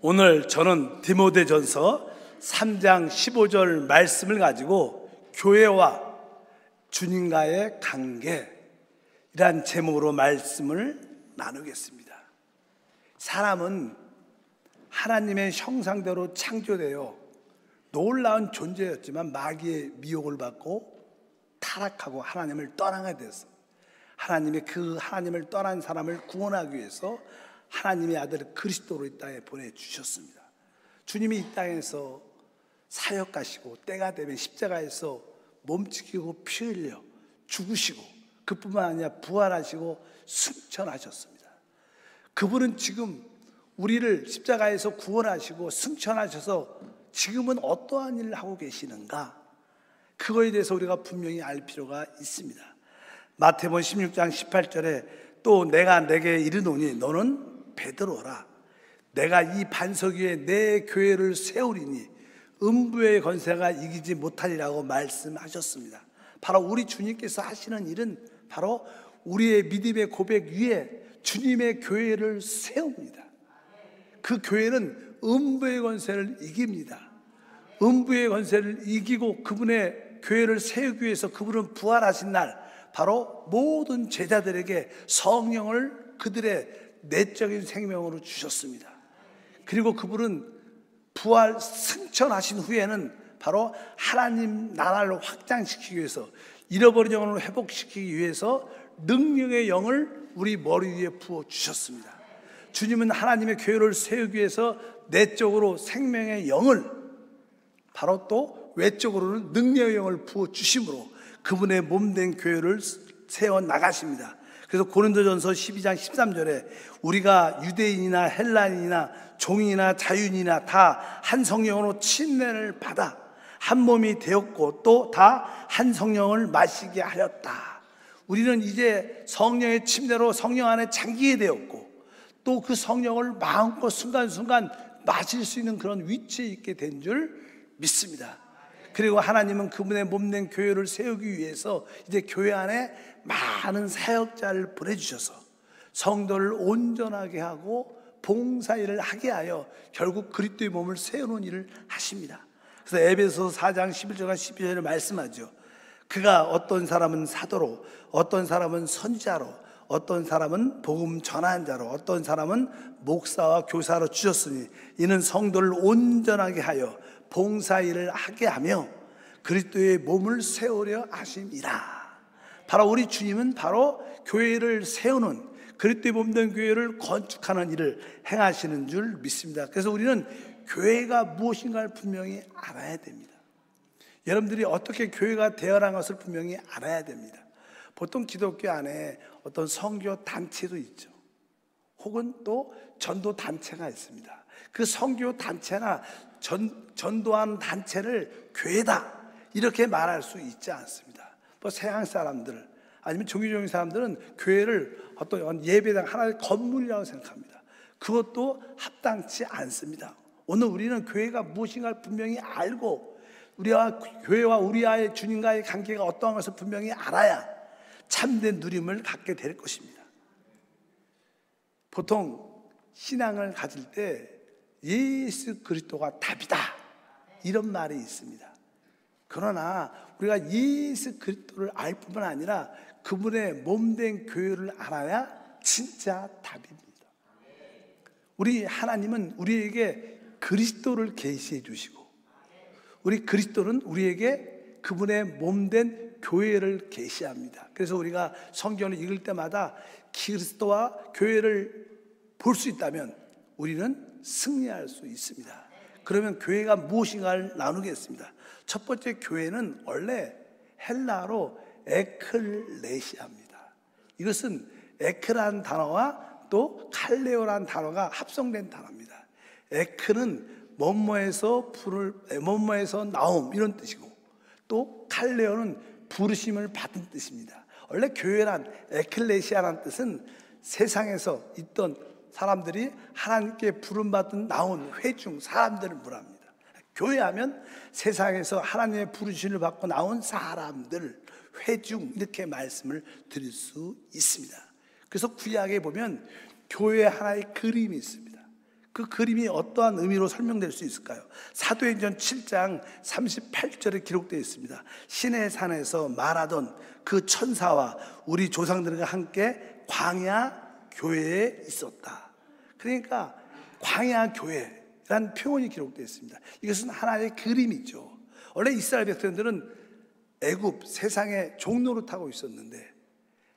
오늘 저는 디모데전서 3장 15절 말씀을 가지고 교회와 주님과의 관계이란 제목으로 말씀을 나누겠습니다. 사람은 하나님의 형상대로 창조되어 놀라운 존재였지만 마귀의 미혹을 받고 타락하고 하나님을 떠나게 됐어. 하나님의 그 하나님을 떠난 사람을 구원하기 위해서 하나님의 아들 그리스도로 이 땅에 보내주셨습니다. 주님이 이 땅에서 사역하시고 때가 되면 십자가에서 몸지키고 피 흘려 죽으시고 그뿐만 아니라 부활하시고 승천하셨습니다. 그분은 지금 우리를 십자가에서 구원하시고 승천하셔서 지금은 어떠한 일을 하고 계시는가, 그거에 대해서 우리가 분명히 알 필요가 있습니다. 마태복음 16장 18절에 또 내가 내게 이르노니 너는 베드로라. 내가 이 반석 위에 내 교회를 세우리니 음부의 권세가 이기지 못하리라고 말씀하셨습니다. 바로 우리 주님께서 하시는 일은 바로 우리의 믿음의 고백 위에 주님의 교회를 세웁니다. 그 교회는 음부의 권세를 이깁니다. 음부의 권세를 이기고 그분의 교회를 세우기 위해서 그분은 부활하신 날 바로 모든 제자들에게 성령을 그들의 내적인 생명으로 주셨습니다. 그리고 그분은 부활 승천하신 후에는 바로 하나님 나라를 확장시키기 위해서, 잃어버린 영혼을 회복시키기 위해서 능력의 영을 우리 머리 위에 부어 주셨습니다. 주님은 하나님의 교회를 세우기 위해서 내적으로 생명의 영을, 바로 또 외적으로는 능력의 영을 부어 주심으로 그분의 몸된 교회를 세워 나가십니다. 그래서 고린도전서 12장 13절에 우리가 유대인이나 헬라인이나 종인이나 자유인이나 다 한 성령으로 침례를 받아 한 몸이 되었고 또 다 한 성령을 마시게 하였다. 우리는 이제 성령의 침례로 성령 안에 잠기게 되었고 또 그 성령을 마음껏 순간순간 마실 수 있는 그런 위치에 있게 된 줄 믿습니다. 그리고 하나님은 그분의 몸된 교회를 세우기 위해서 이제 교회 안에 많은 사역자를 보내주셔서 성도를 온전하게 하고 봉사일을 하게 하여 결국 그리스도의 몸을 세우는 일을 하십니다. 그래서 에베소서 4장 11절과 12절에 말씀하죠. 그가 어떤 사람은 사도로, 어떤 사람은 선지자로, 어떤 사람은 복음 전하는 자로, 어떤 사람은 목사와 교사로 주셨으니 이는 성도를 온전하게 하여 봉사일을 하게 하며 그리스도의 몸을 세우려 하심이라. 바로 우리 주님은 바로 교회를 세우는, 그리스도의 몸된 교회를 건축하는 일을 행하시는 줄 믿습니다. 그래서 우리는 교회가 무엇인가를 분명히 알아야 됩니다. 여러분들이 어떻게 교회가 되어라는 것을 분명히 알아야 됩니다. 보통 기독교 안에 어떤 선교 단체도 있죠. 혹은 또 전도 단체가 있습니다. 그 선교 단체나 전도하는 단체를 교회다 이렇게 말할 수 있지 않습니다. 뭐 서양 사람들 아니면 종교적인 사람들은 교회를 어떤 예배당 하나의 건물이라고 생각합니다. 그것도 합당치 않습니다. 오늘 우리는 교회가 무엇인가를 분명히 알고 우리와 교회와 우리와의 주님과의 관계가 어떠한 것을 분명히 알아야 참된 누림을 갖게 될 것입니다. 보통 신앙을 가질 때 예수 그리스도가 답이다 이런 말이 있습니다. 그러나 우리가 예수 그리스도를 알 뿐만 아니라 그분의 몸된 교회를 알아야 진짜 답입니다. 우리 하나님은 우리에게 그리스도를 계시해 주시고 우리 그리스도는 우리에게 그분의 몸된 교회를 계시합니다. 그래서 우리가 성경을 읽을 때마다 그리스도와 교회를 볼 수 있다면 우리는 승리할 수 있습니다. 그러면 교회가 무엇인가를 나누겠습니다. 첫 번째, 교회는 원래 헬라어로 에클레시아입니다. 이것은 에크라는 단어와 또 칼레오라는 단어가 합성된 단어입니다. 에크는 뭐뭐에서 나옴 이런 뜻이고 또 칼레오는 부르심을 받은 뜻입니다. 원래 교회란 에클레시아라는 뜻은 세상에서 있던 사람들이 하나님께 부름받은 나온 회중 사람들을 말합니다. 교회하면 세상에서 하나님의 부르심을 받고 나온 사람들, 회중 이렇게 말씀을 드릴 수 있습니다. 그래서 구약에 보면 교회 하나의 그림이 있습니다. 그 그림이 어떠한 의미로 설명될 수 있을까요? 사도행전 7장 38절에 기록되어 있습니다. 신의 산에서 말하던 그 천사와 우리 조상들과 함께 광야 교회에 있었다. 그러니까 광야 교회라는 표현이 기록되어 있습니다. 이것은 하나의 그림이죠. 원래 이스라엘 백성들은 애굽 세상의 종로를 타고 있었는데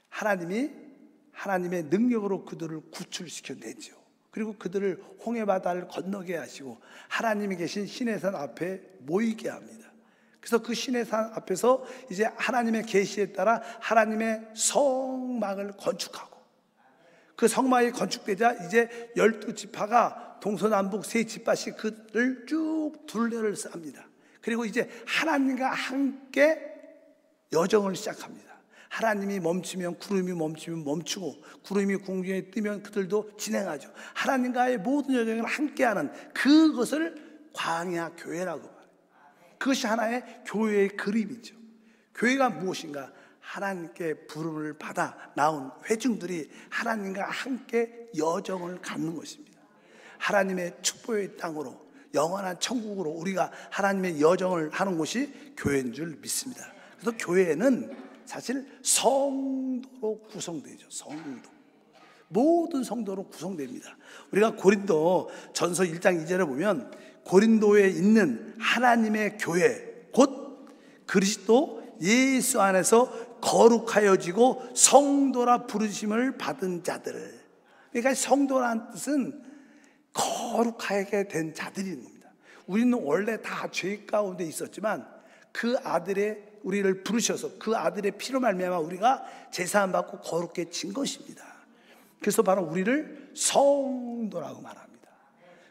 하나님의 능력으로 그들을 구출시켜내죠. 그리고 그들을 홍해바다를 건너게 하시고 하나님이 계신 시내산 앞에 모이게 합니다. 그래서 그 시내산 앞에서 이제 하나님의 계시에 따라 하나님의 성막을 건축하고, 그 성막이 건축되자 이제 12지파가 동서남북 세 지파씩 그를 쭉 둘레를 쌉니다. 그리고 이제 하나님과 함께 여정을 시작합니다. 하나님이 멈추면 구름이 멈추면 멈추고, 구름이 공중에 뜨면 그들도 진행하죠. 하나님과의 모든 여정을 함께하는 그것을 광야 교회라고 말해요. 그것이 하나의 교회의 그림이죠. 교회가 무엇인가? 하나님께 부름을 받아 나온 회중들이 하나님과 함께 여정을 갖는 것입니다. 하나님의 축복의 땅으로, 영원한 천국으로 우리가 하나님의 여정을 하는 곳이 교회인 줄 믿습니다. 그래서 교회는 사실 성도로 구성되죠. 성도, 모든 성도로 구성됩니다. 우리가 고린도 전서 1장 2절에 보면 고린도에 있는 하나님의 교회, 곧 그리스도 예수 안에서 거룩하여지고 성도라 부르심을 받은 자들. 그러니까 성도라는 뜻은 거룩하게 된 자들인 겁니다. 우리는 원래 다 죄 가운데 있었지만 그 아들의 우리를 부르셔서 그 아들의 피로 말미암아 우리가 제사함 받고 거룩해진 것입니다. 그래서 바로 우리를 성도라고 말합니다.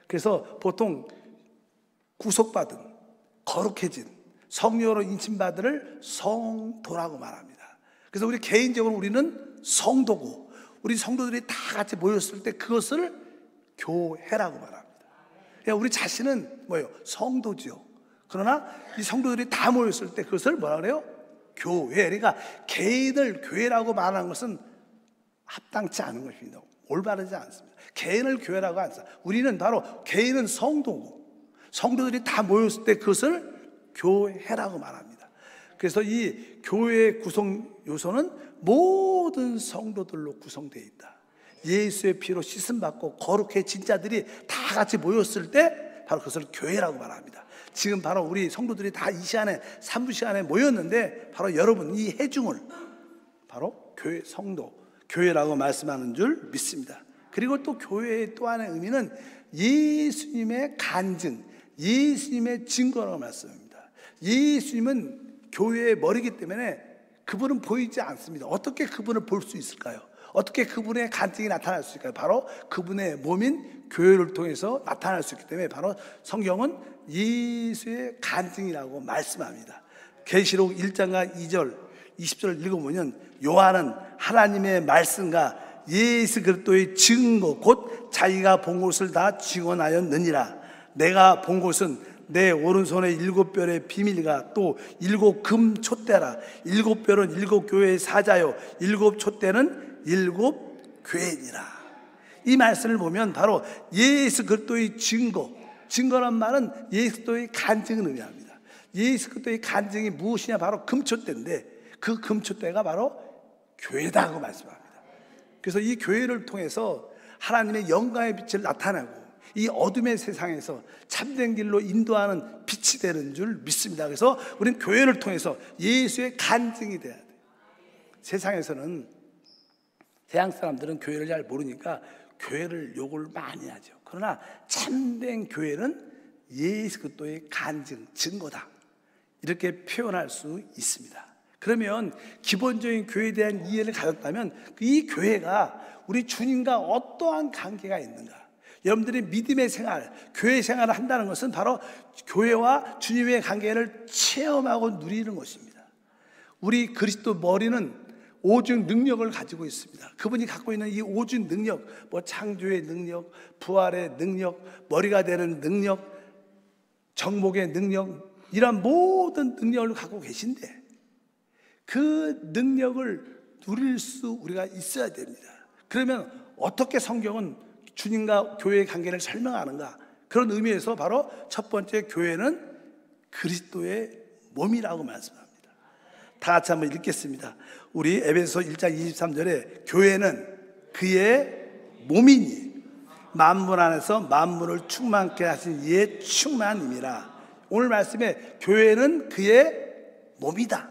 그래서 보통 구속받은, 거룩해진, 성령으로 인침받을 성도라고 말합니다. 그래서 우리 개인적으로 우리는 성도고, 우리 성도들이 다 같이 모였을 때 그것을 교회라고 말합니다. 그러니까 우리 자신은 뭐예요? 성도지요. 그러나 이 성도들이 다 모였을 때 그것을 뭐라 그래요? 교회. 그러니까 개인을 교회라고 말하는 것은 합당치 않은 것입니다. 올바르지 않습니다. 개인을 교회라고 안 써. 우리는 바로 개인은 성도고, 성도들이 다 모였을 때 그것을 교회라고 말합니다. 그래서 이 교회의 구성 요소는 모든 성도들로 구성되어 있다. 예수의 피로 씻음받고 거룩해진 자들이 다 같이 모였을 때 바로 그것을 교회라고 말합니다. 지금 바로 우리 성도들이 다 이 시간에 3부 시간에 모였는데 바로 여러분 이 회중을 바로 교회, 성도, 교회라고 말씀하는 줄 믿습니다. 그리고 또 교회의 또 하나의 의미는 예수님의 간증, 예수님의 증거라고 말씀합니다. 예수님은 교회의 머리이기 때문에 그분은 보이지 않습니다. 어떻게 그분을 볼 수 있을까요? 어떻게 그분의 간증이 나타날 수 있을까요? 바로 그분의 몸인 교회를 통해서 나타날 수 있기 때문에 바로 성경은 예수의 간증이라고 말씀합니다. 계시록 1장과 2절 20절을 읽어보면 요한은 하나님의 말씀과 예수 그리스도의 증거 곧 자기가 본 것을 다 증언하였느니라. 내가 본 것은 내 오른손에 7별의 비밀과 또 7금 촛대라. 7별은 7교회의 사자요 7촛대는 7교회니라. 이 말씀을 보면 바로 예수 그리스도의 증거, 증거란 말은 예수 그리스도의 간증을 의미합니다. 예수 그리스도의 간증이 무엇이냐? 바로 금촛대인데 그 금촛대가 바로 교회다고 말씀합니다. 그래서 이 교회를 통해서 하나님의 영광의 빛을 나타내고 이 어둠의 세상에서 참된 길로 인도하는 빛이 되는 줄 믿습니다. 그래서 우리는 교회를 통해서 예수의 간증이 돼야 돼요. 세상에서는 세상 사람들은 교회를 잘 모르니까 교회를 욕을 많이 하죠. 그러나 참된 교회는 예수 그리스도의 간증, 증거다, 이렇게 표현할 수 있습니다. 그러면 기본적인 교회에 대한 이해를 가졌다면 이 교회가 우리 주님과 어떠한 관계가 있는가? 여러분들이 믿음의 생활, 교회 생활을 한다는 것은 바로 교회와 주님의 관계를 체험하고 누리는 것입니다. 우리 그리스도 머리는 오직 능력을 가지고 있습니다. 그분이 갖고 있는 이 오직 능력, 뭐 창조의 능력, 부활의 능력, 머리가 되는 능력, 정복의 능력, 이런 모든 능력을 갖고 계신데 그 능력을 누릴 수 우리가 있어야 됩니다. 그러면 어떻게 성경은 주님과 교회의 관계를 설명하는가? 그런 의미에서 바로 첫 번째, 교회는 그리스도의 몸이라고 말씀합니다. 다 같이 한번 읽겠습니다. 우리 에베소 1장 23절에 교회는 그의 몸이니 만물 안에서 만물을 충만케 하신 이의 충만임이라. 오늘 말씀에 교회는 그의 몸이다.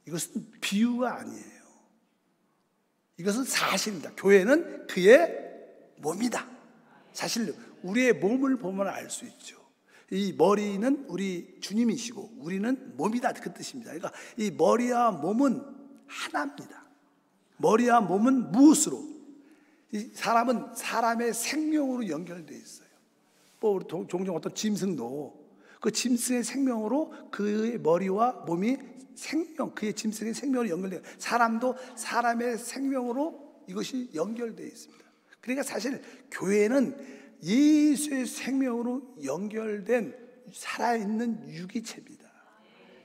이것은 비유가 아니에요. 이것은 사실입니다. 교회는 그의 몸이다. 사실 우리의 몸을 보면 알 수 있죠. 이 머리는 우리 주님이시고 우리는 몸이다, 그 뜻입니다. 그러니까 이 머리와 몸은 하나입니다. 머리와 몸은 무엇으로? 이 사람은 사람의 생명으로 연결되어 있어요. 뭐 종종 어떤 짐승도 그 짐승의 생명으로 그의 머리와 몸이 생명, 그의 짐승의 생명으로 연결돼요. 사람도 사람의 생명으로 이것이 연결되어 있습니다. 그러니까 사실 교회는 예수의 생명으로 연결된 살아있는 유기체입니다.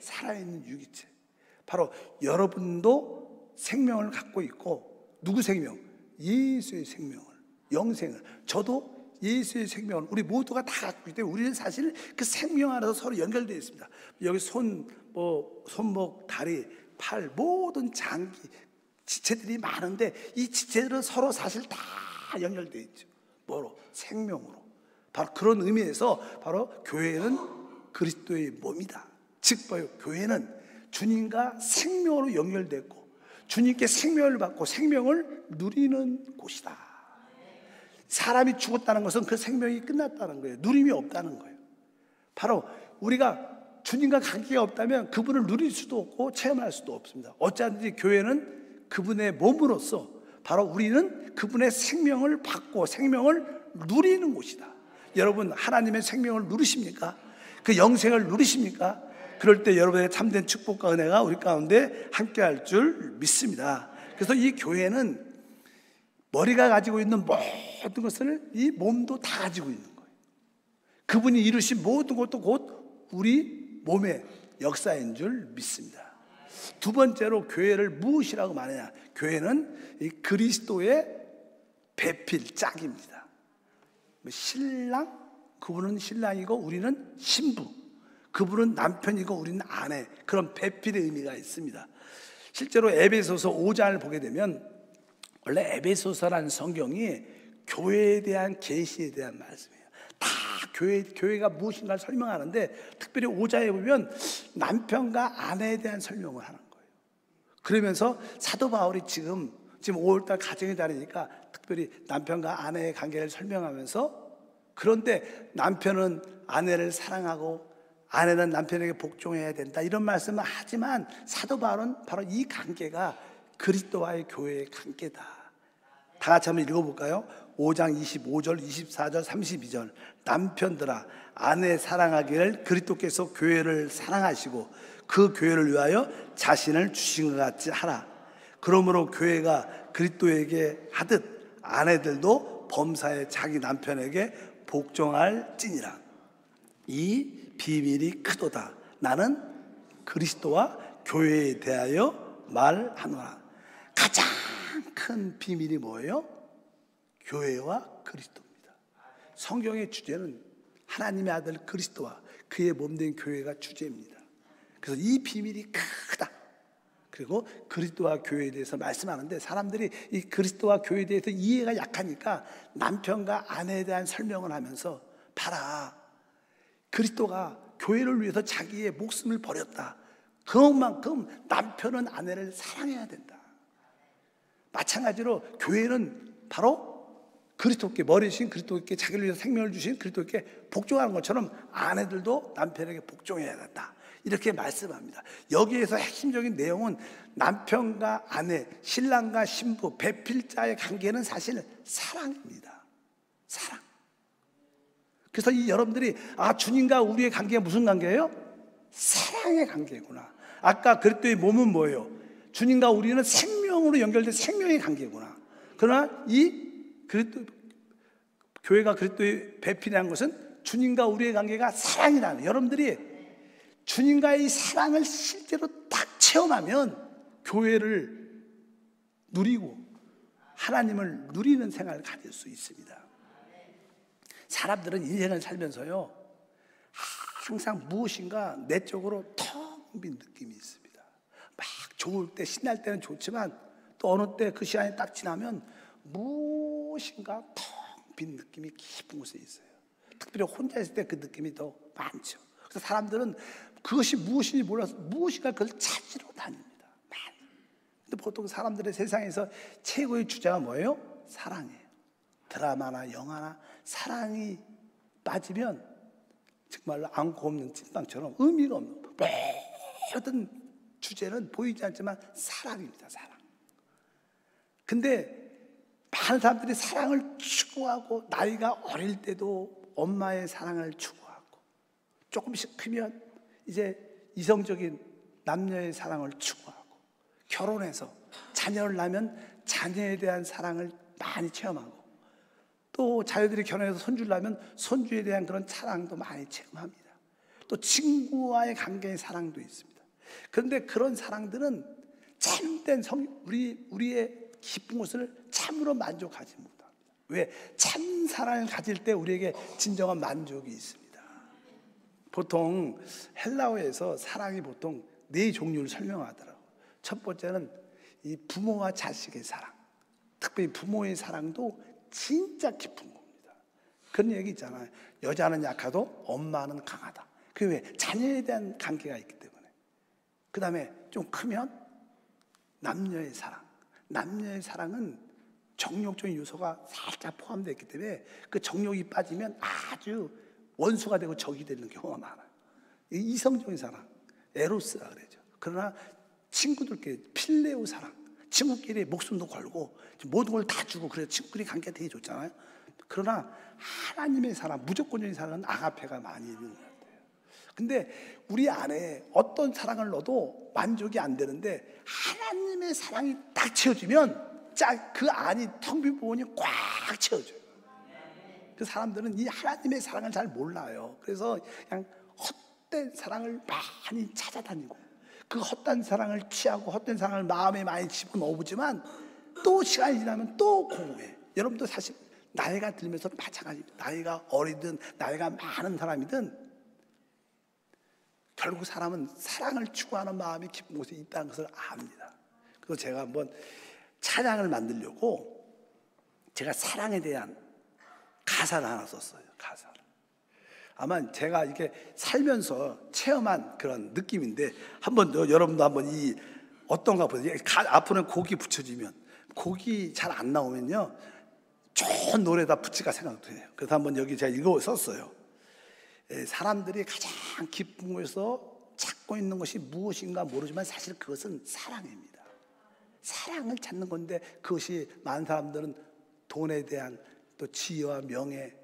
살아있는 유기체. 바로 여러분도 생명을 갖고 있고, 누구 생명? 예수의 생명을, 영생을. 저도 예수의 생명을, 우리 모두가 다 갖고 있기 때문에 우리는 사실 그 생명 안에서 서로 연결되어 있습니다. 여기 손목, 다리, 팔, 모든 장기, 지체들이 많은데 이 지체들은 서로 사실 다 연결되어 있죠. 뭐로? 생명으로. 바로 그런 의미에서 바로 교회는 그리스도의 몸이다. 즉 교회는 주님과 생명으로 연결됐고 주님께 생명을 받고 생명을 누리는 곳이다. 사람이 죽었다는 것은 그 생명이 끝났다는 거예요. 누림이 없다는 거예요. 바로 우리가 주님과 관계가 없다면 그분을 누릴 수도 없고 체험할 수도 없습니다. 어찌하든지 교회는 그분의 몸으로서 바로 우리는 그분의 생명을 받고 생명을 누리는 곳이다. 여러분, 하나님의 생명을 누리십니까? 그 영생을 누리십니까? 그럴 때 여러분의 참된 축복과 은혜가 우리 가운데 함께할 줄 믿습니다. 그래서 이 교회는 머리가 가지고 있는 모든 것을 이 몸도 다 가지고 있는 거예요. 그분이 이루신 모든 것도 곧 우리 몸의 역사인 줄 믿습니다. 두 번째로 교회를 무엇이라고 말하냐? 교회는 이 그리스도의 배필, 짝입니다. 신랑, 그분은 신랑이고 우리는 신부, 그분은 남편이고 우리는 아내, 그런 배필의 의미가 있습니다. 실제로 에베소서 5장을 보게 되면 원래 에베소서라는 성경이 교회에 대한 계시에 대한 말씀이에요. 다 교회가 무엇인가를 설명하는데 특별히 5장에 보면 남편과 아내에 대한 설명을 하는 거예요. 그러면서 사도 바울이 지금 5월달 가정의 달이니까 특별히 남편과 아내의 관계를 설명하면서, 그런데 남편은 아내를 사랑하고 아내는 남편에게 복종해야 된다, 이런 말씀을 하지만 사도 바울은 바로 이 관계가 그리스도와의 교회의 관계다. 다 같이 한번 읽어볼까요? 5장 25절, 24절, 32절. 남편들아, 아내 사랑하기를 그리스도께서 교회를 사랑하시고 그 교회를 위하여 자신을 주신 것 같이 하라. 그러므로 교회가 그리스도에게 하듯 아내들도 범사에 자기 남편에게 복종할지니라. 이 비밀이 크도다. 나는 그리스도와 교회에 대하여 말하노라. 가장 큰 비밀이 뭐예요? 교회와 그리스도입니다. 성경의 주제는 하나님의 아들 그리스도와 그의 몸된 교회가 주제입니다. 그래서 이 비밀이 크다. 그리고 그리스도와 교회에 대해서 말씀하는데 사람들이 이 그리스도와 교회에 대해서 이해가 약하니까 남편과 아내에 대한 설명을 하면서, 봐라, 그리스도가 교회를 위해서 자기의 목숨을 버렸다. 그만큼 남편은 아내를 사랑해야 된다. 마찬가지로 교회는 바로 그리스도께, 머리신 그리스도께 자기를 위해서 생명을 주신 그리스도께 복종하는 것처럼 아내들도 남편에게 복종해야 된다. 이렇게 말씀합니다. 여기에서 핵심적인 내용은 남편과 아내, 신랑과 신부, 배필자의 관계는 사실 사랑입니다. 사랑. 그래서 이 여러분들이 주님과 우리의 관계가 무슨 관계예요? 사랑의 관계구나. 아까 그리스도의 몸은 뭐예요? 주님과 우리는 생명으로 연결된 생명의 관계구나. 그러나 이 그리스도, 교회가 그리스도의 배필이라는 것은 주님과 우리의 관계가 사랑이라는, 여러분들이 주님과의 이 사랑을 실제로 딱 체험하면 교회를 누리고 하나님을 누리는 생활을 가질 수 있습니다. 사람들은 인생을 살면서요, 항상 무엇인가 내적으로 텅 빈 느낌이 있습니다. 막 좋을 때, 신날 때는 좋지만 또 어느 때 그 시간이 딱 지나면 무엇인가 텅 빈 느낌이 깊은 곳에 있어요. 특별히 혼자 있을 때 그 느낌이 더 많죠. 그래서 사람들은 그것이 무엇인지 몰라서 무엇인가 그걸 찾으러 다닙니다. 많이. 근데 보통 사람들의 세상에서 최고의 주제가 뭐예요? 사랑이에요. 드라마나 영화나 사랑이 빠지면 정말로 안고 없는 찐빵처럼 의미가 없는, 모든 주제는 보이지 않지만 사랑입니다. 사랑. 근데 많은 사람들이 사랑을 추구하고 나이가 어릴 때도 엄마의 사랑을 추구하고 조금씩 크면 이제 이성적인 남녀의 사랑을 추구하고 결혼해서 자녀를 낳으면 자녀에 대한 사랑을 많이 체험하고 또 자녀들이 결혼해서 손주를 낳으면 손주에 대한 그런 사랑도 많이 체험합니다. 또 친구와의 관계의 사랑도 있습니다. 그런데 그런 사랑들은 참된 우리의 깊은 곳을 참으로 만족하지 못합니다. 왜? 참 사랑을 가질 때 우리에게 진정한 만족이 있습니다. 보통 헬라어에서 사랑이 보통 4종류를 설명하더라고요. 첫 번째는 이 부모와 자식의 사랑, 특별히 부모의 사랑도 진짜 깊은 겁니다. 그런 얘기 있잖아요. 여자는 약하도 엄마는 강하다. 그게 왜? 자녀에 대한 관계가 있기 때문에. 그 다음에 좀 크면 남녀의 사랑. 남녀의 사랑은 정욕적인 요소가 살짝 포함되어 있기 때문에 그 정욕이 빠지면 아주 원수가 되고 적이 되는 경우가 많아요. 이성적인 사랑, 에로스라 그러죠. 그러나 친구들끼리 필레오 사랑, 친구끼리 목숨도 걸고 모든 걸 다 주고 그래서 친구끼리 관계가 되게 좋잖아요. 그러나 하나님의 사랑, 무조건적인 사랑은 아가페가 많이 있는 것 같아요. 근데 우리 안에 어떤 사랑을 넣어도 만족이 안 되는데 하나님의 사랑이 딱 채워지면 그 안이 텅 빈 부분이 꽉 채워져요. 그 사람들은 이 하나님의 사랑을 잘 몰라요. 그래서 그냥 헛된 사랑을 많이 찾아다니고 그 헛된 사랑을 취하고 헛된 사랑을 마음에 많이 집어넣어보지만 또 시간이 지나면 또 공허해. 여러분도 사실 나이가 들면서 마찬가지입니다. 나이가 어리든 나이가 많은 사람이든 결국 사람은 사랑을 추구하는 마음이 깊은 곳에 있다는 것을 압니다. 그래서 제가 한번 찬양을 만들려고 제가 사랑에 대한 가사를 하나 썼어요. 가사를. 아마 제가 이렇게 살면서 체험한 그런 느낌인데 한번 여러분도 한번 이 어떤가 보세요. 앞으로는 곡이 붙여지면 곡이 잘 안 나오면요 좋은 노래다 붙일까 생각돼요. 그래서 한번 여기 제가 이거 썼어요. 사람들이 가장 깊은 곳에서 찾고 있는 것이 무엇인가 모르지만 사실 그것은 사랑입니다. 사랑을 찾는 건데 그것이 많은 사람들은 돈에 대한 또 지위와 명예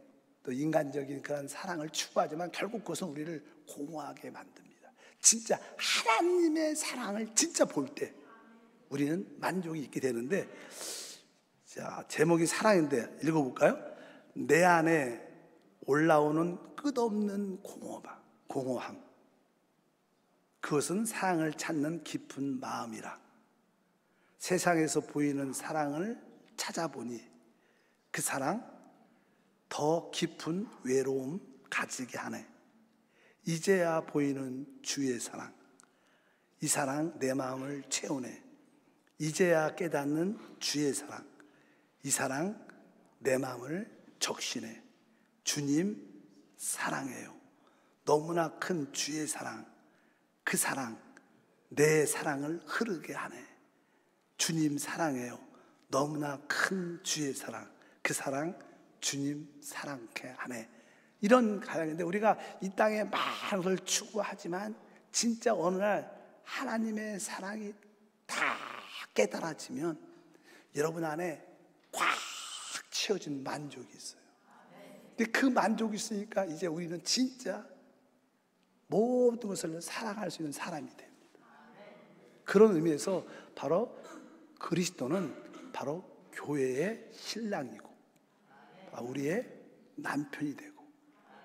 또 인간적인 그런 사랑을 추구하지만 결국 그것은 우리를 공허하게 만듭니다. 진짜 하나님의 사랑을 진짜 볼 때 우리는 만족이 있게 되는데 자 제목이 사랑인데 읽어볼까요? 내 안에 올라오는 끝없는 공허함 그것은 사랑을 찾는 깊은 마음이라. 세상에서 보이는 사랑을 찾아보니 그 사랑 더 깊은 외로움 가지게 하네. 이제야 보이는 주의 사랑 이 사랑 내 마음을 채우네. 이제야 깨닫는 주의 사랑 이 사랑 내 마음을 적시네. 주님 사랑해요. 너무나 큰 주의 사랑 그 사랑 내 사랑을 흐르게 하네. 주님 사랑해요. 너무나 큰 주의 사랑 그 사랑 주님 사랑케 하네. 이런 가정인데 우리가 이 땅에 많은 걸 추구하지만 진짜 어느 날 하나님의 사랑이 다 깨달아지면 여러분 안에 꽉 채워진 만족이 있어요. 근데 그 만족이 있으니까 이제 우리는 진짜 모든 것을 사랑할 수 있는 사람이 됩니다. 그런 의미에서 바로 그리스도는 바로 교회의 신랑이고 우리의 남편이 되고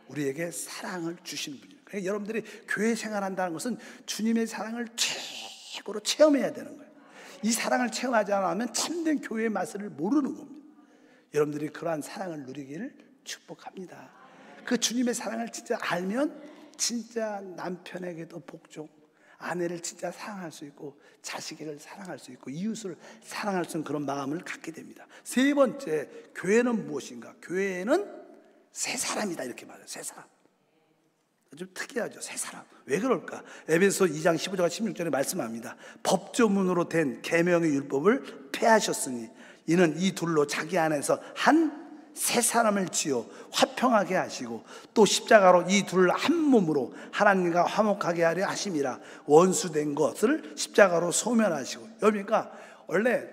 우리에게 사랑을 주신 분이에요. 그러니까 여러분들이 교회 생활한다는 것은 주님의 사랑을 최고로 체험해야 되는 거예요. 이 사랑을 체험하지 않으면 참된 교회의 맛을 모르는 겁니다. 여러분들이 그러한 사랑을 누리기를 축복합니다. 그 주님의 사랑을 진짜 알면 진짜 남편에게도 복종, 아내를 진짜 사랑할 수 있고 자식을 사랑할 수 있고 이웃을 사랑할 수 있는 그런 마음을 갖게 됩니다. 세 번째, 교회는 무엇인가? 교회는 새 사람이다, 이렇게 말해요. 새 사람. 좀 특이하죠. 새 사람. 왜 그럴까? 에베소 2장 15절과 16절에 말씀합니다. 법조문으로 된 계명의 율법을 폐하셨으니 이는 이 둘로 자기 안에서 한 새 사람을 지어 화평하게 하시고 또 십자가로 이 둘을 한 몸으로 하나님과 화목하게 하려 하심이라. 원수된 것을 십자가로 소멸하시고. 여러분이니까 원래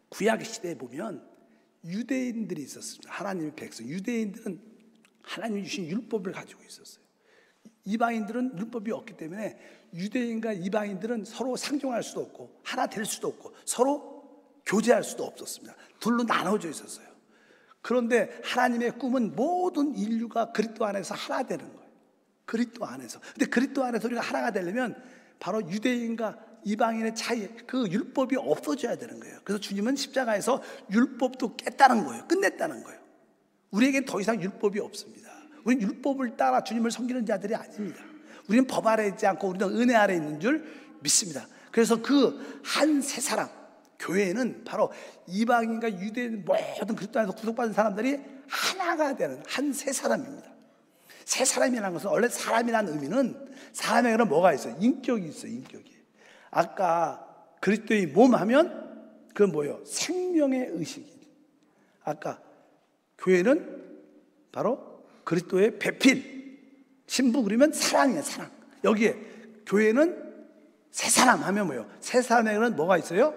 구약 시대에 보면 유대인들이 있었습니다. 하나님의 백성. 유대인들은 하나님이 주신 율법을 가지고 있었어요. 이방인들은 율법이 없기 때문에 유대인과 이방인들은 서로 상종할 수도 없고 하나 될 수도 없고 서로 교제할 수도 없었습니다. 둘로 나눠져 있었어요. 그런데 하나님의 꿈은 모든 인류가 그리스도 안에서 하나 되는 거예요. 그리스도 안에서. 근데 그리스도 안에서 우리가 하나가 되려면 바로 유대인과 이방인의 차이, 그 율법이 없어져야 되는 거예요. 그래서 주님은 십자가에서 율법도 깼다는 거예요. 끝냈다는 거예요. 우리에겐 더 이상 율법이 없습니다. 우리는 율법을 따라 주님을 섬기는 자들이 아닙니다. 우리는 법 아래 있지 않고 우리는 은혜 아래 있는 줄 믿습니다. 그래서 그 한 새 사람, 교회는 바로 이방인과 유대인 모든 그리스도 안에서 구속받은 사람들이 하나가 되는 한 새 사람입니다. 새 사람이라는 것은 원래 사람이라는 의미는 사람에게는 뭐가 있어요? 인격이 있어요. 인격이. 아까 그리스도의 몸 하면 그건 뭐예요? 생명의 의식이. 아까 교회는 바로 그리스도의 배필, 신부 그리면 사랑이에요. 사랑. 여기에 교회는 새 사람 하면 뭐예요? 새 사람에게는 뭐가 있어요?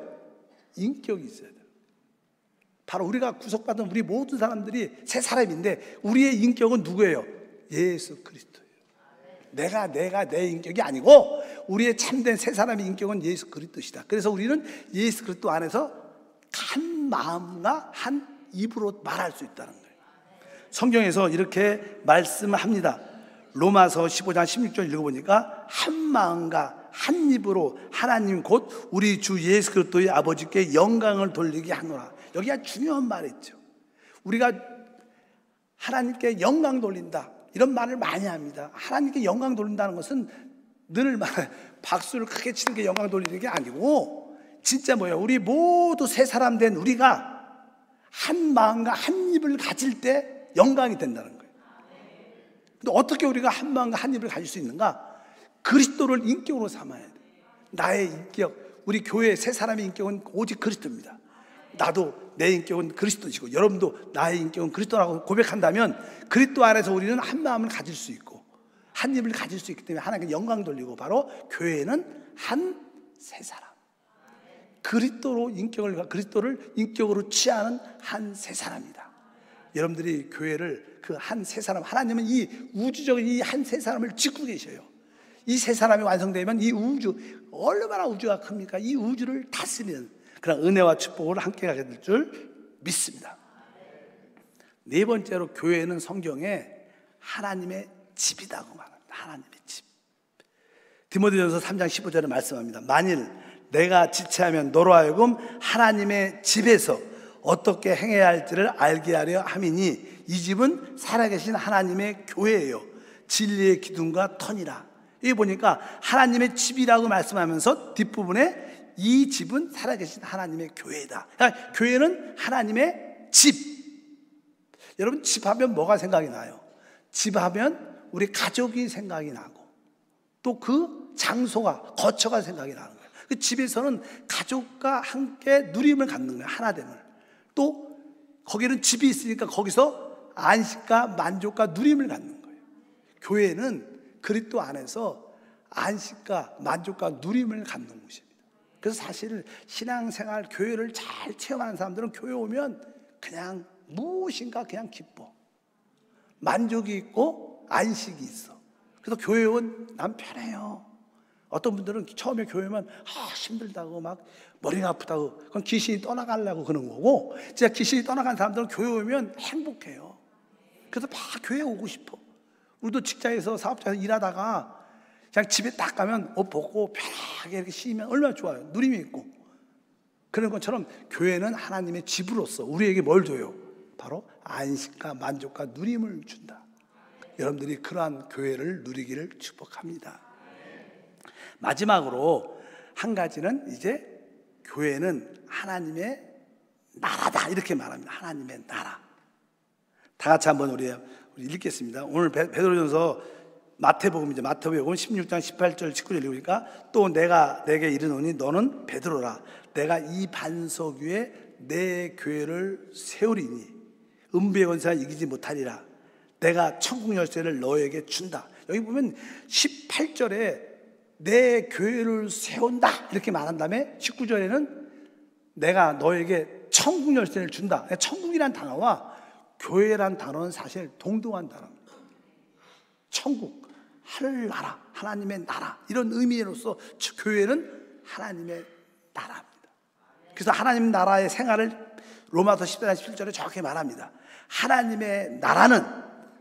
인격이 있어야 돼요. 바로 우리가 구속받은 우리 모든 사람들이 새 사람인데 우리의 인격은 누구예요? 예수 그리스도예요. 내가 내 인격이 아니고 우리의 참된 새 사람의 인격은 예수 그리스도시다. 그래서 우리는 예수 그리스도 안에서 한 마음과 한 입으로 말할 수 있다는 거예요. 성경에서 이렇게 말씀합니다. 로마서 15장 16절 읽어보니까 한 마음과 한 입으로 하나님 곧 우리 주 예수 그리스도의 아버지께 영광을 돌리게 하노라. 여기가 중요한 말이죠. 우리가 하나님께 영광 돌린다, 이런 말을 많이 합니다. 하나님께 영광 돌린다는 것은 늘 박수를 크게 치는 게 영광 돌리는 게 아니고 진짜 뭐예요? 우리 모두 새 사람 된 우리가 한 마음과 한 입을 가질 때 영광이 된다는 거예요. 근데 어떻게 우리가 한 마음과 한 입을 가질 수 있는가? 그리스도를 인격으로 삼아야 돼요. 나의 인격, 우리 교회의 새 사람의 인격은 오직 그리스도입니다. 나도 내 인격은 그리스도시고 여러분도 나의 인격은 그리스도라고 고백한다면 그리스도 안에서 우리는 한 마음을 가질 수 있고 한 입을 가질 수 있기 때문에 하나님께 영광 돌리고 바로 교회는 한 새 사람, 그리스도를 인격으로 취하는 한 새 사람이다. 여러분들이 교회를 그 한 새 사람, 하나님은 이 우주적인 이 한 새 사람을 짓고 계셔요. 이 세 사람이 완성되면 이 우주, 얼마나 우주가 큽니까? 이 우주를 다스리는 그런 은혜와 축복을 함께 가게 될 줄 믿습니다. 네 번째로 교회는 성경에 하나님의 집이라고 말합니다. 하나님의 집. 디모데전서 3장 15절에 말씀합니다. 만일 내가 지체하면 너로 하여금 하나님의 집에서 어떻게 행해야 할지를 알게 하려 함이니 이 집은 살아계신 하나님의 교회예요. 진리의 기둥과 터니라. 여기 보니까 하나님의 집이라고 말씀하면서 뒷부분에 이 집은 살아계신 하나님의 교회다. 그러니까 교회는 하나님의 집. 여러분, 집하면 뭐가 생각이 나요? 집하면 우리 가족이 생각이 나고 또 그 장소가, 거처가 생각이 나는 거예요. 그 집에서는 가족과 함께 누림을 갖는 거예요. 하나됨을. 또 거기는 집이 있으니까 거기서 안식과 만족과 누림을 갖는 거예요. 교회는 그리스도 안에서 안식과 만족과 누림을 갖는 곳입니다. 그래서 사실 신앙생활, 교회를 잘 체험하는 사람들은 교회 오면 그냥 무엇인가 그냥 기뻐. 만족이 있고 안식이 있어. 그래서 교회 온 난 편해요. 어떤 분들은 처음에 교회 오면 힘들다고 막 머리가 아프다고 그건 귀신이 떠나가려고 그러는 거고, 진짜 귀신이 떠나간 사람들은 교회 오면 행복해요. 그래서 막 교회 오고 싶어. 우리도 직장에서 사업자에서 일하다가 그냥 집에 딱 가면 옷 벗고 편하게 이렇게 쉬면 얼마나 좋아요. 누림이 있고. 그런 것처럼 교회는 하나님의 집으로서 우리에게 뭘 줘요? 바로 안식과 만족과 누림을 준다. 여러분들이 그러한 교회를 누리기를 축복합니다. 마지막으로 한 가지는 이제 교회는 하나님의 나라다 이렇게 말합니다. 하나님의 나라. 다 같이 한번 우리 읽겠습니다. 오늘 베드로전서 마태복음이죠. 마태복음 16장 18절 19절 읽으니까 또 내가 내게 이르노니 너는 베드로라. 내가 이 반석 위에 내 교회를 세우리니 음부의 권세가 이기지 못하리라. 내가 천국 열쇠를 너에게 준다. 여기 보면 18절에 내 교회를 세운다 이렇게 말한 다음에 19절에는 내가 너에게 천국 열쇠를 준다. 천국이란 단어와 교회란 단어는 사실 동등한 단어입니다. 천국, 하늘나라, 하나님의 나라 이런 의미로서 교회는 하나님의 나라입니다. 그래서 하나님 나라의 생활을 로마서 14장 17절에 정확히 말합니다. 하나님의 나라는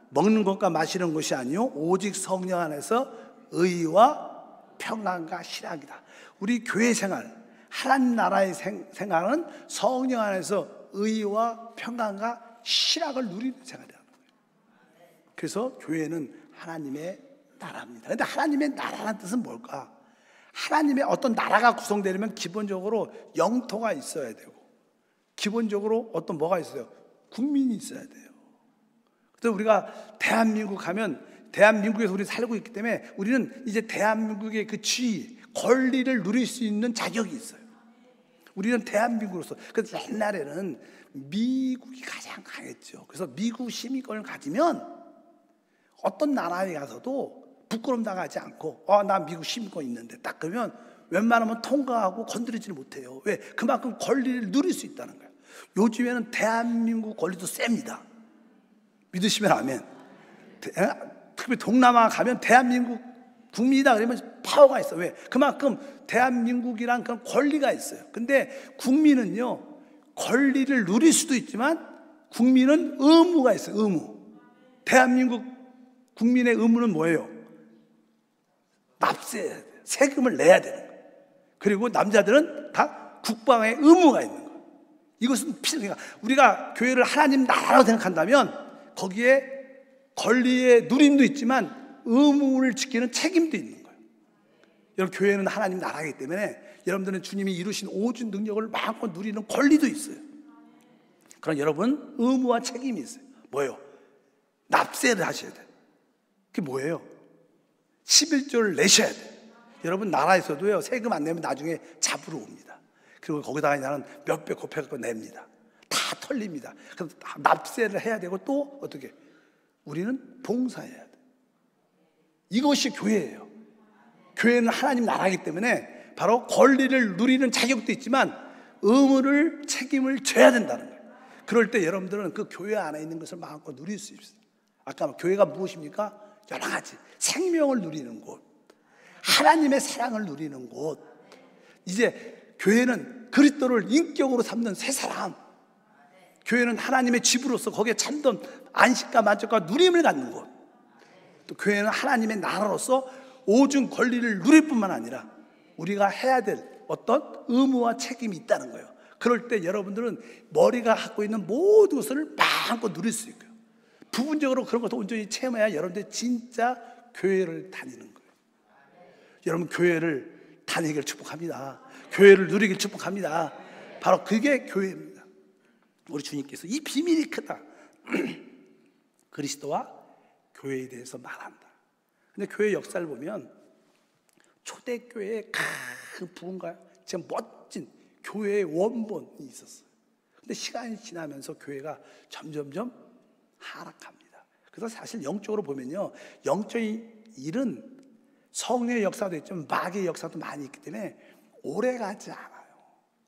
먹는 것과 마시는 것이 아니요 오직 성령 안에서 의와 평안과 실학이다. 우리 교회 생활, 하나님 나라의 생활은 성령 안에서 의와 평안과 실학을 누리는 생활이라는 거예요. 그래서 교회는 하나님의 나라입니다. 그런데 하나님의 나라라는 뜻은 뭘까? 하나님의 어떤 나라가 구성되려면 기본적으로 영토가 있어야 되고 기본적으로 어떤 뭐가 있어요? 국민이 있어야 돼요. 그래서 우리가 대한민국 가면 대한민국에서 우리 살고 있기 때문에 우리는 이제 대한민국의 그 지위, 권리를 누릴 수 있는 자격이 있어요. 우리는 대한민국으로서. 그래서 옛날에는 미국이 가장 강했죠. 그래서 미국 시민권을 가지면 어떤 나라에 가서도 부끄럼 당하지 않고 나 미국 시민권 있는데 딱 그러면 웬만하면 통과하고 건드리지를 못해요. 왜? 그만큼 권리를 누릴 수 있다는 거예요. 요즘에는 대한민국 권리도 셉니다. 믿으시면 아멘. 특히 동남아 가면 대한민국 국민이다 그러면 파워가 있어. 왜? 그만큼 대한민국이란 그런 권리가 있어요. 근데 국민은요 권리를 누릴 수도 있지만 국민은 의무가 있어요. 의무. 대한민국 국민의 의무는 뭐예요? 납세해야 돼요. 세금을 내야 되는 거예요. 그리고 남자들은 다 국방의 의무가 있는 거예요. 이것은 필요해요. 우리가 교회를 하나님 나라로 생각한다면 거기에 권리의 누림도 있지만 의무를 지키는 책임도 있는 거예요. 여러분 교회는 하나님 나라이기 때문에 여러분들은 주님이 이루신 오준 능력을 마음껏 누리는 권리도 있어요. 그럼 여러분 의무와 책임이 있어요. 뭐예요? 납세를 하셔야 돼요. 그게 뭐예요? 11조를 내셔야 돼요. 여러분 나라에서도요 세금 안 내면 나중에 잡으러 옵니다. 그리고 거기다가 나는 몇 배 곱해갖고 냅니다. 다 털립니다. 그래서 납세를 해야 되고 또 어떻게? 우리는 봉사해야 돼. 이것이 교회예요. 교회는 하나님 나라이기 때문에 바로 권리를 누리는 자격도 있지만 의무를 책임을 져야 된다는 거예요. 그럴 때 여러분들은 그 교회 안에 있는 것을 마음껏 누릴 수 있어요. 아까 교회가 무엇입니까? 여러 가지 생명을 누리는 곳, 하나님의 사랑을 누리는 곳. 이제 교회는 그리스도를 인격으로 삼는 새 사람. 교회는 하나님의 집으로서 거기에 참된 안식과 만족과 누림을 갖는 곳. 또 교회는 하나님의 나라로서 오중 권리를 누릴 뿐만 아니라 우리가 해야 될 어떤 의무와 책임이 있다는 거예요. 그럴 때 여러분들은 머리가 갖고 있는 모든 것을 마음껏 누릴 수 있고요. 부분적으로 그런 것도 온전히 체험해야 여러분들이 진짜 교회를 다니는 거예요. 여러분 교회를 다니기를 축복합니다. 교회를 누리기를 축복합니다. 바로 그게 교회입니다. 우리 주님께서 이 비밀이 크다. 그리스도와 교회에 대해서 말한다. 근데 교회 역사를 보면 초대교회의 큰 부흥과 진짜 멋진 교회의 원본이 있었어요. 근데 시간이 지나면서 교회가 점점점 하락합니다. 그래서 사실 영적으로 보면요, 영적인 일은 성령의 역사도 있지만 마귀의 역사도 많이 있기 때문에 오래 가지 않아요.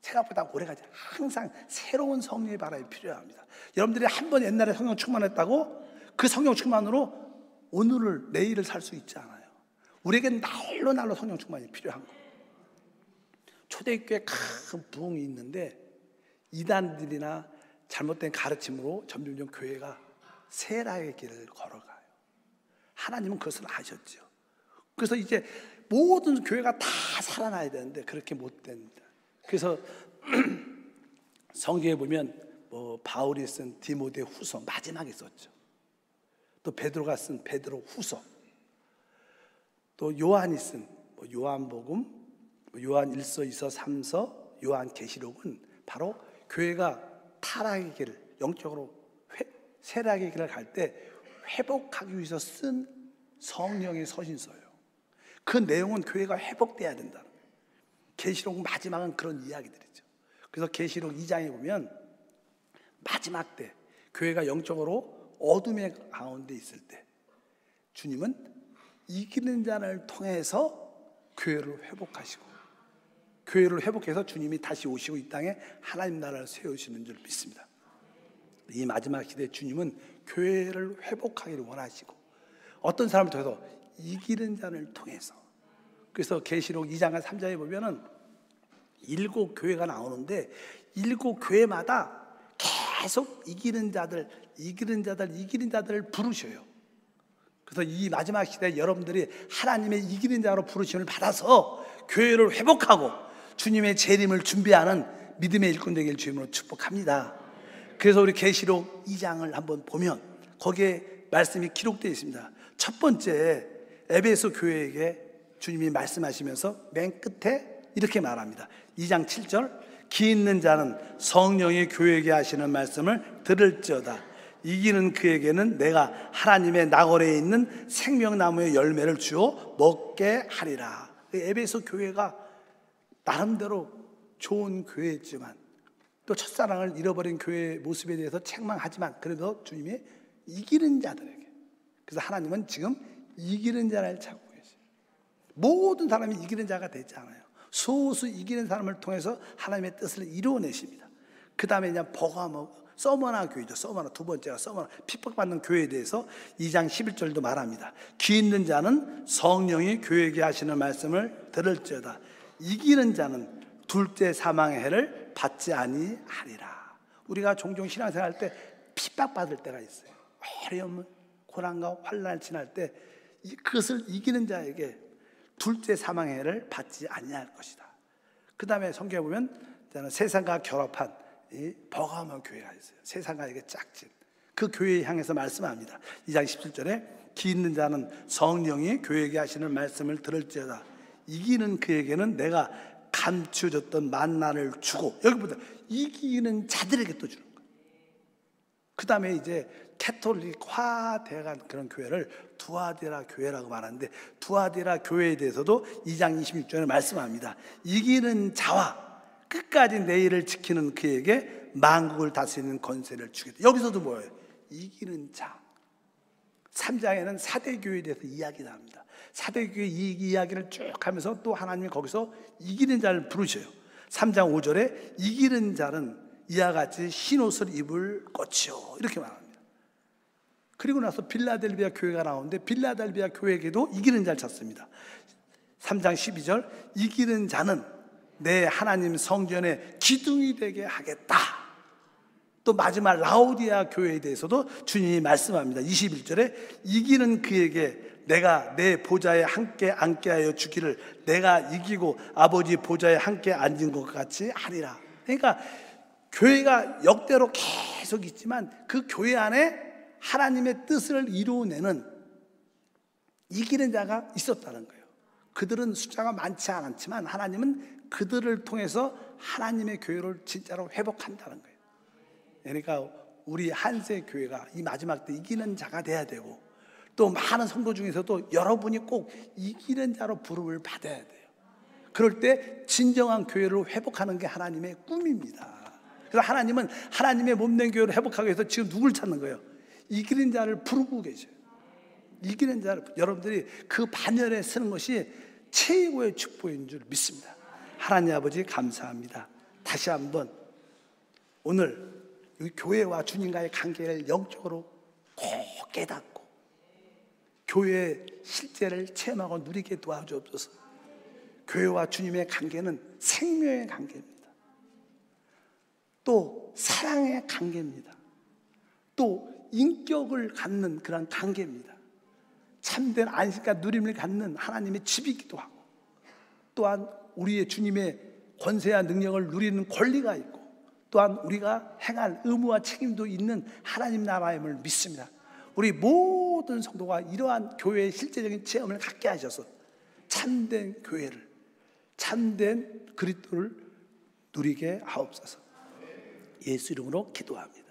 생각보다 오래 가지 않아요. 항상 새로운 성령의 바람이 필요합니다. 여러분들이 한 번 옛날에 성령 충만했다고 그 성령 충만으로 오늘을 내일을 살 수 있지 않아요. 우리에겐 날로 성령 충만이 필요한 거예요. 초대교회 큰 부흥이 있는데 이단들이나 잘못된 가르침으로 점점점 교회가 세라의 길을 걸어가요. 하나님은 그것을 아셨죠. 그래서 이제 모든 교회가 다 살아나야 되는데 그렇게 못 됩니다. 그래서 성경에 보면 바울이 쓴 디모데 후서 마지막에 썼죠. 또 베드로가 쓴 베드로 후서, 또 요한이 쓴 요한복음, 요한 1서, 2서, 3서, 요한 계시록은 바로 교회가 타락의 길을, 영적으로 쇠락의 길을 갈 때 회복하기 위해서 쓴 성령의 서신서예요. 그 내용은 교회가 회복돼야 된다는 거예요. 계시록 마지막은 그런 이야기들이죠. 그래서 계시록 2장에 보면 마지막 때 교회가 영적으로 어둠의 가운데 있을 때 주님은 이기는 자를 통해서 교회를 회복하시고, 교회를 회복해서 주님이 다시 오시고 이 땅에 하나님 나라를 세우시는 줄 믿습니다. 이 마지막 시대에 주님은 교회를 회복하기를 원하시고, 어떤 사람을 통해서? 이기는 자를 통해서. 그래서 계시록 2장과 3장에 보면은 7교회가 나오는데 7교회마다 계속 이기는 자들 부르셔요. 그래서 이 마지막 시대에 여러분들이 하나님의 이기는 자로 부르심을 받아서 교회를 회복하고 주님의 재림을 준비하는 믿음의 일꾼 되길 주님으로 축복합니다. 그래서 우리 계시록 2장을 한번 보면 거기에 말씀이 기록되어 있습니다. 첫 번째, 에베소 교회에게 주님이 말씀하시면서 맨 끝에 이렇게 말합니다. 2장 7절, 기 있는 자는 성령이 교회에게 하시는 말씀을 들을지어다. 이기는 그에게는 내가 하나님의 나궐에 있는 생명나무의 열매를 주어 먹게 하리라. 에베소 교회가 나름대로 좋은 교회였지만, 또 첫사랑을 잃어버린 교회의 모습에 대해서 책망하지만, 그래도 주님이 이기는 자들에게, 그래서 하나님은 지금 이기는 자를 찾고 계세요. 모든 사람이 이기는 자가 되지 않아요. 소수 이기는 사람을 통해서 하나님의 뜻을 이루어내십니다. 그 다음에 그냥 서머나 교회죠. 서머나, 두 번째가 서머나, 핍박받는 교회에 대해서 2장 11절도 말합니다. 귀 있는 자는 성령이 교회에게 하시는 말씀을 들을지어다. 이기는 자는 둘째 사망의 해를 받지 아니하리라. 우리가 종종 신앙생활 할 때 핍박받을 때가 있어요. 어려움, 고난과 환난을 지날 때 그것을 이기는 자에게 둘째 사망의 해를 받지 아니할 것이다. 그 다음에 성경에 보면 세상과 결합한 이 버가모 교회가 있어요. 세상과 이게 짝진 그 교회에 향해서 말씀합니다. 2장 17절에 기 있는 자는 성령이 교회에게 하시는 말씀을 들을지어다. 이기는 그에게는 내가 감추어졌던 만나를 주고, 여기보다 이기는 자들에게 또 주는 거예요. 그 다음에 이제 캐톨릭화돼간 그런 교회를 두아디라 교회라고 말하는데, 두아디라 교회에 대해서도 2장 26절에 말씀합니다. 이기는 자와 끝까지 내 일을 지키는 그에게 만국을 다스리는 권세를 주겠다. 여기서도 뭐예요? 이기는 자. 3장에는 사대교회에 대해서 이야기를 합니다. 사대교회 이 이야기를 쭉 하면서 또 하나님이 거기서 이기는 자를 부르셔요. 3장 5절에 이기는 자는 이와 같이 흰옷을 입을 것이요, 이렇게 말합니다. 그리고 나서 빌라델비아 교회가 나오는데 빌라델비아 교회에게도 이기는 자를 찾습니다. 3장 12절, 이기는 자는 내 하나님 성전의 기둥이 되게 하겠다. 또 마지막 라오디아 교회에 대해서도 주님이 말씀합니다. 21절에 이기는 그에게 내가 내 보좌에 함께 앉게 하여 주기를 내가 이기고 아버지 보좌에 함께 앉은 것 같이 하리라. 그러니까 교회가 역대로 계속 있지만 그 교회 안에 하나님의 뜻을 이루어내는 이기는 자가 있었다는 거예요. 그들은 숫자가 많지 않았지만 하나님은 그들을 통해서 하나님의 교회를 진짜로 회복한다는 거예요. 그러니까 우리 한세 교회가 이 마지막 때 이기는 자가 돼야 되고, 또 많은 성도 중에서도 여러분이 꼭 이기는 자로 부름을 받아야 돼요. 그럴 때 진정한 교회를 회복하는 게 하나님의 꿈입니다. 그래서 하나님은 하나님의 몸된 교회를 회복하기 위해서 지금 누굴 찾는 거예요? 이기는 자를 부르고 계셔요. 이기는 자를, 여러분들이 그 반열에 서는 것이 최고의 축복인 줄 믿습니다. 하나님 아버지 감사합니다. 다시 한번 오늘 이 교회와 주님과의 관계를 영적으로 꼭 깨닫고 교회의 실제를 체험하고 누리게 도와주옵소서. 교회와 주님의 관계는 생명의 관계입니다. 또 사랑의 관계입니다. 또 인격을 갖는 그런 관계입니다. 참된 안식과 누림을 갖는 하나님의 집이기도 하고, 또한 우리의 주님의 권세와 능력을 누리는 권리가 있고, 또한 우리가 행할 의무와 책임도 있는 하나님 나라임을 믿습니다. 우리 모든 성도가 이러한 교회의 실제적인 체험을 갖게 하셔서 참된 교회를, 참된 그리스도를 누리게 하옵소서. 예수 이름으로 기도합니다.